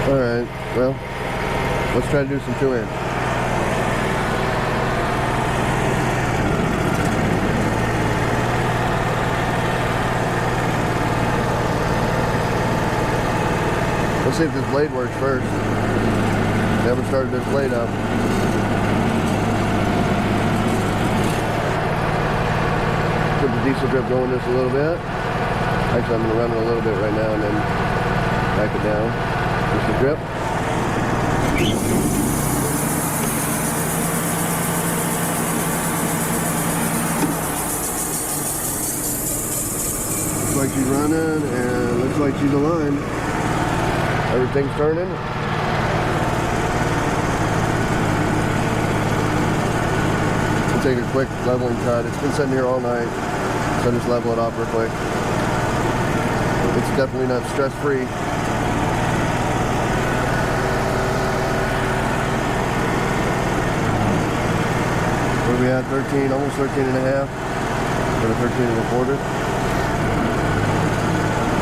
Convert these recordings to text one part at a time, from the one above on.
Alright, well, let's try to do some 2-inch. Let's see if this blade works first. Never started this blade up. Put the diesel grip going just a little bit. Actually, I'm going to run it a little bit right now and then back it down. Diesel grip. Looks like she's running and looks like she's aligned. Everything's turning. We'll take a quick leveling cut. It's been sitting here all night, so I just level it off real quick. It's definitely not stress-free. What are we at? 13, almost 13 and a half. Go to 13 and a quarter.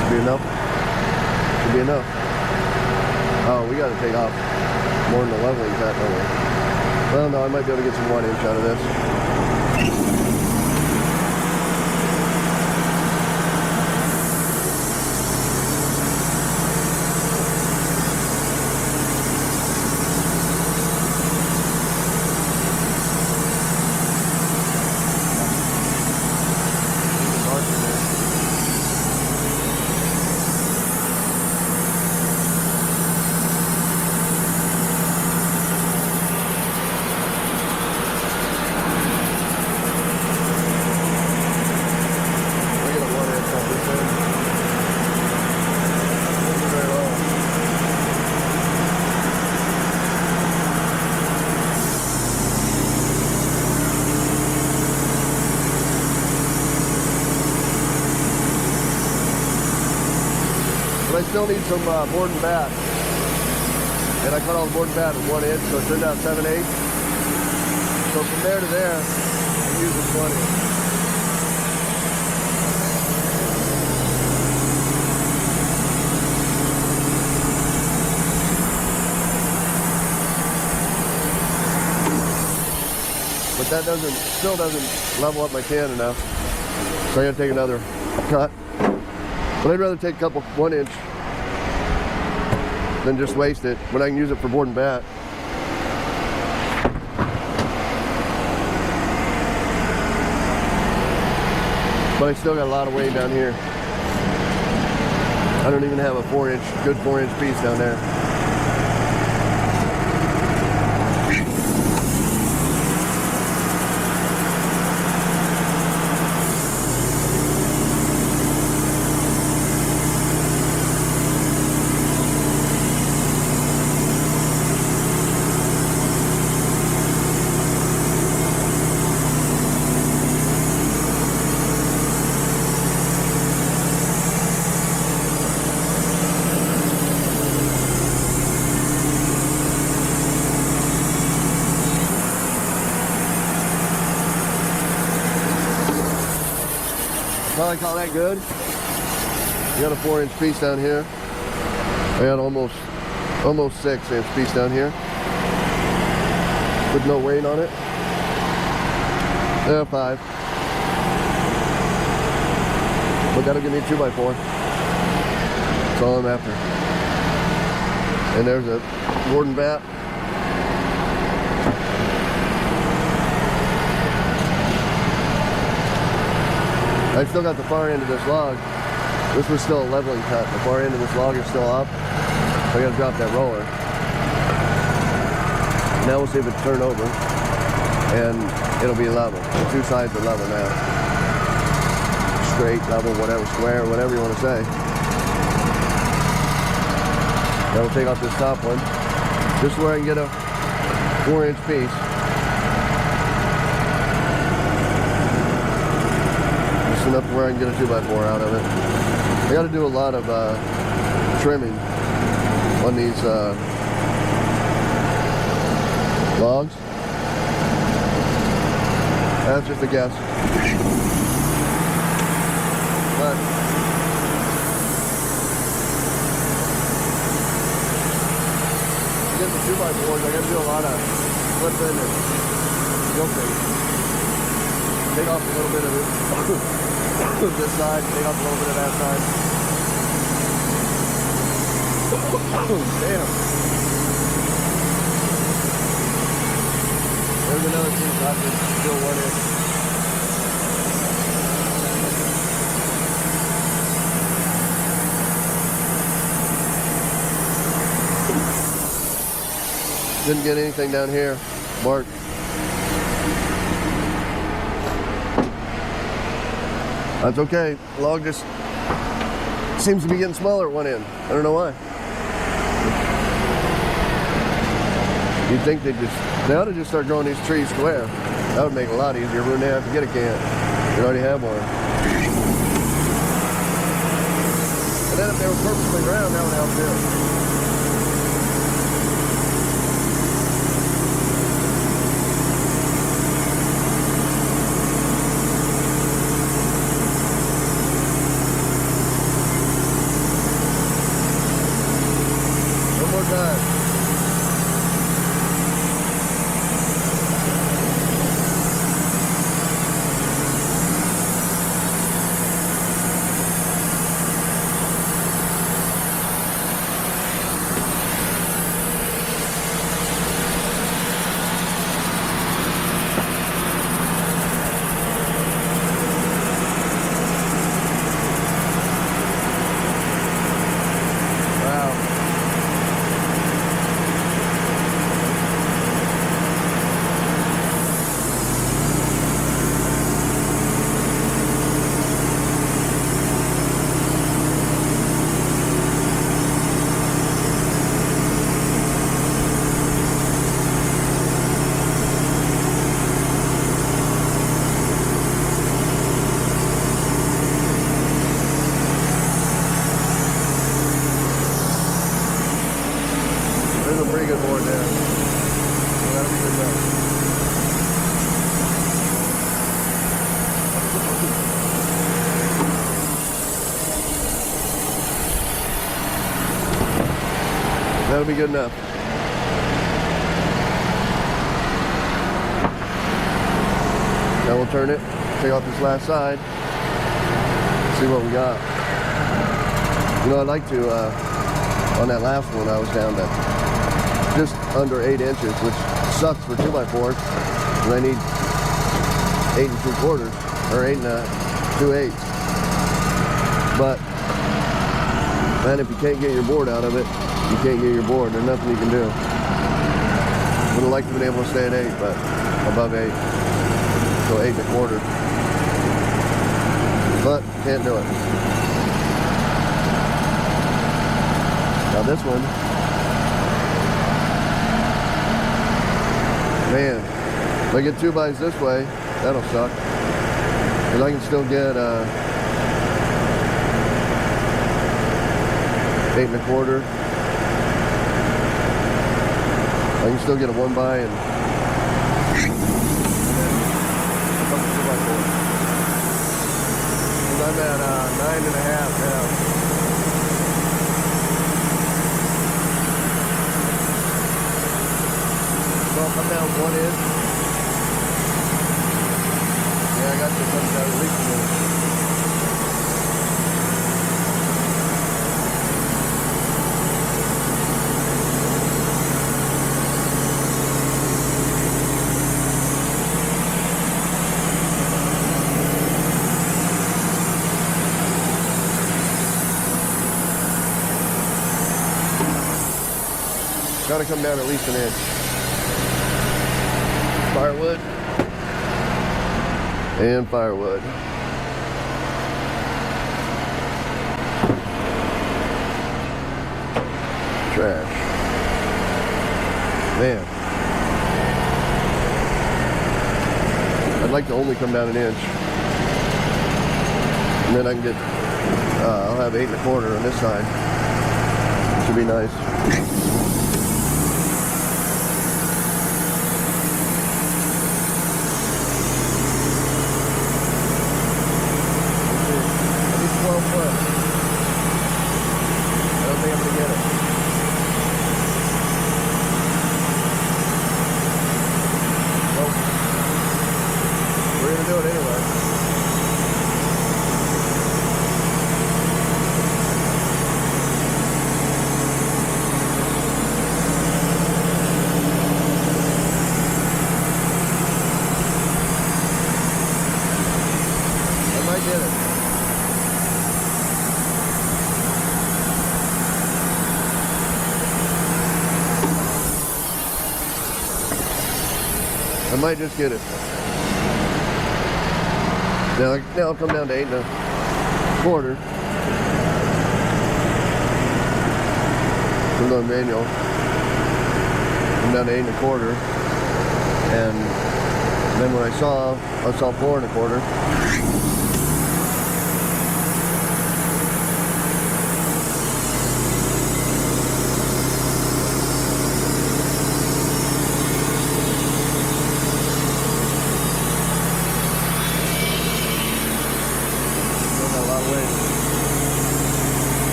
Should be enough. Should be enough. Oh, we got to take off more than the leveling cut, don't we? Well, no, I might be able to get some 1-inch out of this. But I still need some board and bat. And I cut all the board and bat at 1 inch, so it turned out 7/8. So from there to there, I'm using 20. But that still doesn't level up my can enough. So I gotta take another cut. But I'd rather take a couple 1-inch than just waste it when I can use it for board and bat. But I still got a lot of weight down here. I don't even have a good 4-inch piece down there. Probably call that good. You got a 4-inch piece down here. I got almost 6-inch piece down here with no weight on it. Yeah, 5. But that'll give me a 2x4. That's all I'm after. And there's a board and bat. I still got the far end of this log. This was still a leveling cut. The far end of this log is still up. So I gotta drop that roller. Now we'll see if it's turned over. And it'll be level. The two sides are level now. Straight, level, whatever, square, whatever you want to say. Now we'll take off this top one. This is where I can get a 4-inch piece. Enough to where I can get a 2x4 out of it. I got to do a lot of trimming on these logs. That's just a guess. But 2x4s, I gotta do a lot of flipping and tilting. Take off a little bit of this side, take off a little bit of that side. Damn. There's another piece I have to still one in. Didn't get anything down here, Mark. That's okay. Log just seems to be getting smaller at one end. I don't know why. You'd think they ought to just start growing these trees square. That would make it a lot easier. We wouldn't have to get a can. We already have one. And then if they were perfectly round, that would help too. One more time. There's a pretty good board there. So that'll be good enough. That'll be good enough. Now we'll turn it, take off this last side, see what we got. You know, I'd like to, on that last one, I was down to just under 8 inches, which sucks for 2x4s, because I need 8 3/4, or 8 2/8. But, man, if you can't get your board out of it, you can't get your board. There's nothing you can do. Would have liked to have been able to stay at 8, but above 8. So 8 1/4. But, can't do it. Now this one, man, if I get 2x this way, that'll suck. Because I can still get 8 1/4. I can still get a 1x and I'm at 9.5 now. So I'll come down 1 inch. Yeah, I got this one down at least a minute. Gotta come down at least an inch. Firewood. And firewood. Trash. Man. I'd like to only come down an inch. And then I can get, I'll have 8 1/4 on this side. Should be nice. I might just get it. Now I'll come down to 8 1/4. Put it on manual. Come down to 8 1/4. And then when I saw 4 1/4.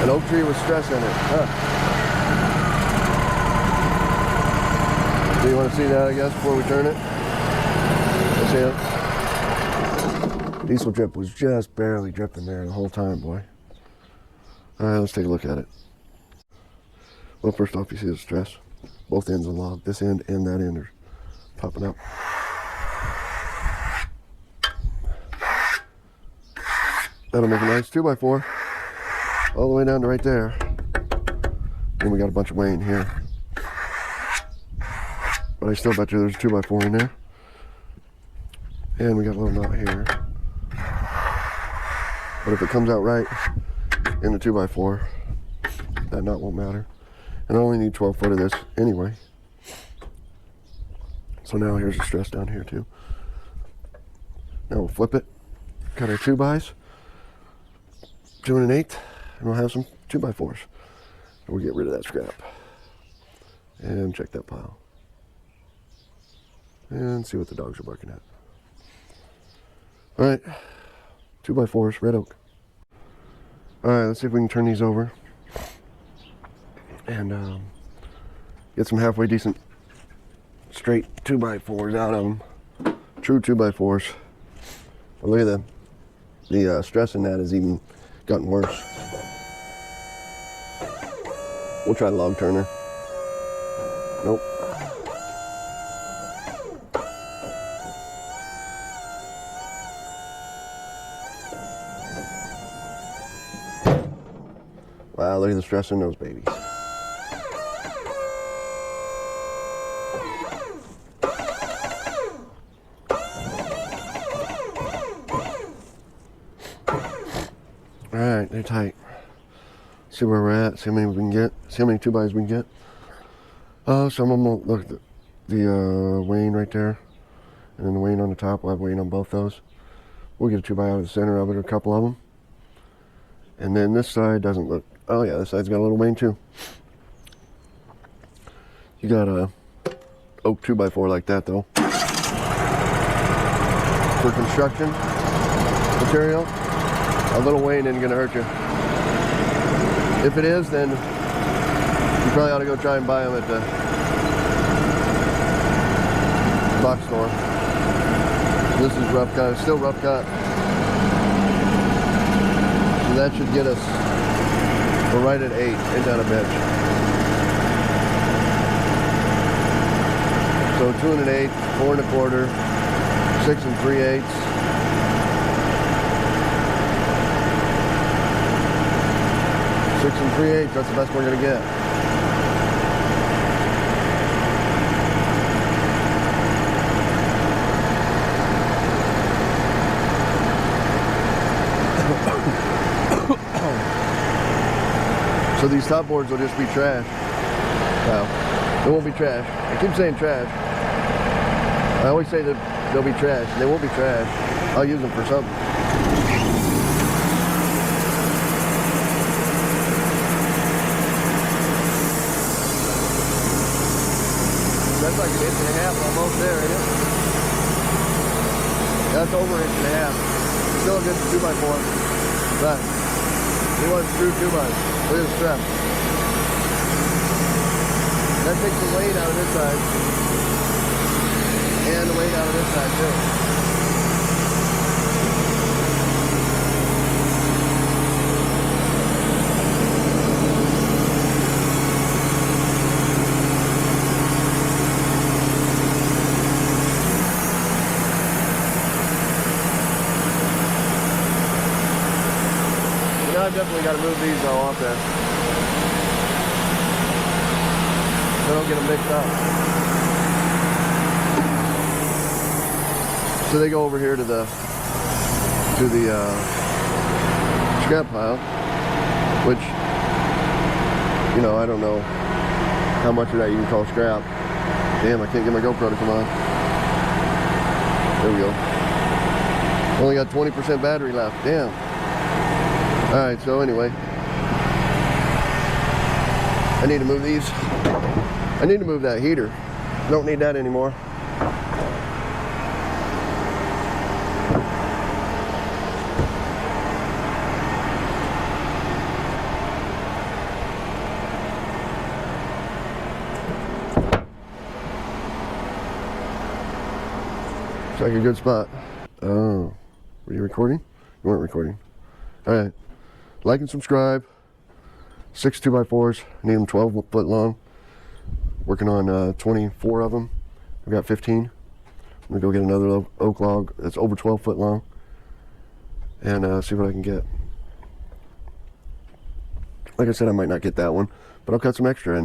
An oak tree with stress in it. Huh. Do you want to see that, I guess, before we turn it? Let's see it. Diesel drip was just barely dripping there the whole time, boy. Alright, let's take a look at it. Well, first off, you see the stress. Both ends of the log. This end and that end are popping out. That'll make a nice 2x4. All the way down to right there. And we got a bunch of weight in here. But I still bet you there's a 2x4 in there. And we got a little knot here. But if it comes out right in the 2x4, that knot won't matter. And I only need 12 foot of this anyway. So now here's the stress down here too. Now we'll flip it, cut our 2x, 2 1/8, and we'll have some 2x4s. And we'll get rid of that scrap. And check that pile. And see what the dogs are barking at. Alright, 2x4s, red oak. Alright, let's see if we can turn these over. And get some halfway decent straight 2x4s out of them. True 2x4s. But look at the stress in that has even gotten worse. We'll try the log turner. Nope. Wow, look at the stress in those babies. Alright, they're tight. See where we're at, see how many we can get, see how many 2x we can get. Some of them will look at the wane right there, and then the wane on the top. We'll have wane on both those. We'll get a 2x out of the center of it, or a couple of them. And then this side doesn't look, oh yeah, this side's got a little wane too. You got a oak 2x4 like that though. For construction material, a little wane isn't gonna hurt you. If it is, then you probably ought to go try and buy them at the box store. This is rough cut, it's still rough cut. So that should get us, we're right at 8, ain't that a bitch? So 2 1/8, 4 1/4, 6 3/8. 6 3/8, that's the best we're gonna get. So these top boards will just be trash. No, they won't be trash. I keep saying trash. I always say that they'll be trash. They won't be trash. I'll use them for something. That's like 1.5 inches almost there, isn't it? That's over 1.5 inches. Still a good 2x4. But he wants true 2x. Look at the strap. That takes the weight out of this side. And the weight out of this side too. I've definitely got to move these all off there. So I don't get them mixed up. So they go over here to the scrap pile, which, you know, I don't know how much of that you can call scrap. Damn, I can't get my GoPro to come on. There we go. Only got 20% battery left. Damn. Alright, so anyway, I need to move these. I need to move that heater. I don't need that anymore. Looks like a good spot. Oh, were you recording? You weren't recording. Alright. Like and subscribe. 6 2x4s. I need them 12 foot long. Working on 24 of them. I've got 15. I'm gonna go get another oak log that's over 12 foot long and see what I can get. Like I said, I might not get that one, but I'll cut some extra in.